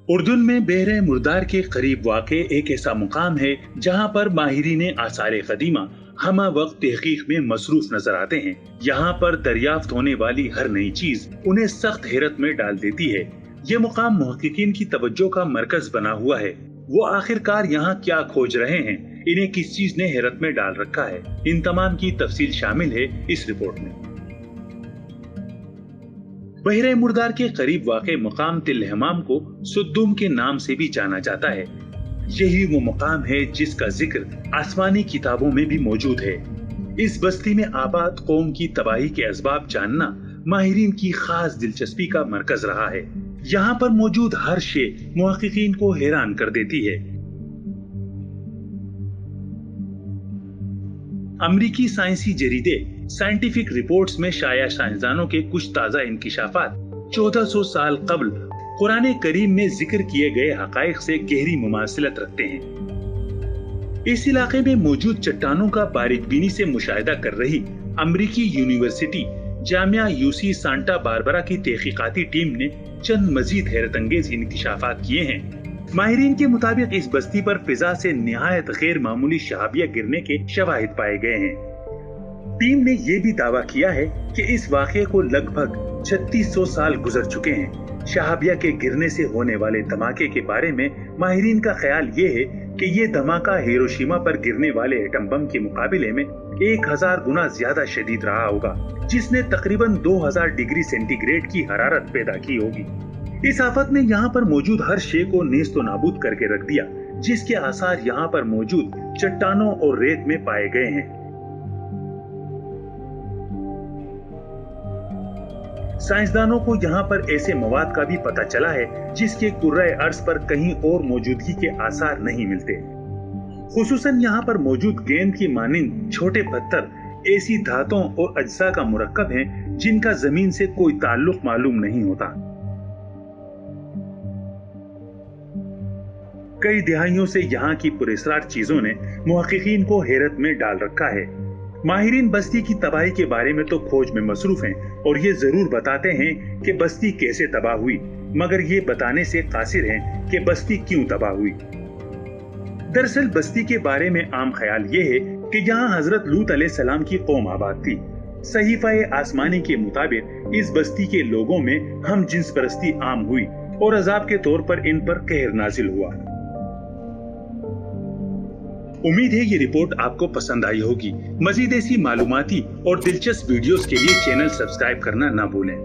उर्दून में बहरे मुर्दार के करीब वाक़े एक ऐसा मुकाम है जहाँ पर माहिरीन आसार कदीमा हमा वक्त तहकीक में मसरूफ नजर आते हैं। यहाँ पर दरियाफ्त होने वाली हर नई चीज उन्हें सख्त हैरत में डाल देती है। ये मुकाम मुहक्किकीन की तवज्जो का मरकज बना हुआ है। वो आखिरकार यहाँ क्या खोज रहे हैं, इन्हें किस चीज ने हैरत में डाल रखा है, इन तमाम की तफसील शामिल है इस रिपोर्ट में। बहरे मुर्दार के करीब वाक़े मुकाम तिल हमाम को सुद्दूम के नाम से भी जाना जाता है। यही वो मुकाम है जिसका जिक्र आसमानी किताबों में भी मौजूद है। इस बस्ती में आबाद कौम की तबाही के असबाब जानना माहिरीन की खास दिलचस्पी का मरकज रहा है। यहाँ पर मौजूद हर शे मुहक्किकीन को हैरान कर देती है। अमरीकी साइंसी जरीदे साइंटिफिक रिपोर्ट्स में शाया साइंसदानों के कुछ ताजा इंकिशाफात 1400 साल कबल कुरान करीम में जिक्र किए गए हकाइक से गहरी मुमासिलत रखते हैं। इस इलाके में मौजूद चट्टानों का बारीकबीनी से मुशाहिदा कर रही अमरीकी university Jamia UC Santa Barbara की तहकीकाती टीम ने चंद मजीद हैरत अंगेज इंकिशाफात किए हैं। माहिरीन के मुताबिक इस बस्ती पर फिजा से निहायत गैर मामूली शहाबिया गिरने के शवाहिद पाए गए हैं। टीम ने यह भी दावा किया है कि इस वाक़े को लगभग 3600 साल गुजर चुके हैं। शहाबिया के गिरने से होने वाले धमाके के बारे में माहिरीन का ख्याल ये है कि ये धमाका हिरोशिमा पर गिरने वाले एटम बम के मुकाबले में 1000 गुना ज्यादा शदीद रहा होगा, जिसने तकरीबन 2000 डिग्री सेंटीग्रेड की हरारत पैदा की होगी। इस आफत ने यहाँ पर मौजूद हर शे को नेस्तो नाबूद करके रख दिया, जिसके आसार यहाँ पर मौजूद चट्टानों और रेत में पाए गए हैं। साइंसदानों को यहाँ पर ऐसे मवाद का भी पता चला है जिसके कुर्रे अर्ज पर कहीं और मौजूदगी के आसार नहीं मिलते। खुसूसन यहाँ पर मौजूद गेंद की मानिंद छोटे पत्थर ऐसी धातुओं और अज्जा का मुरक्कब हैं जिनका जमीन से कोई ताल्लुक मालूम नहीं होता। कई दिहाइयों से यहाँ की पुरस्रार चीजों ने मुहक्किकीन को हैरत में डाल रखा है। माहिरीन बस्ती की तबाही के बारे में तो खोज में मसरूफ हैं और ये जरूर बताते हैं कि बस्ती कैसे तबाह हुई, मगर ये बताने से कासिर हैं कि बस्ती क्यों तबाह हुई। दरअसल बस्ती के बारे में आम ख्याल ये है कि यहाँ हजरत लूत अलैहिस्सलाम की कौम आबाद थी। सहीफा आसमानी के मुताबिक इस बस्ती के लोगों में हम जिन्स परस्ती आम हुई और अजाब के तौर पर इन पर कहर नाजिल हुआ। उम्मीद है ये रिपोर्ट आपको पसंद आई होगी। मजीद ऐसी मालूमाती और दिलचस्प वीडियोस के लिए चैनल सब्सक्राइब करना ना भूलें।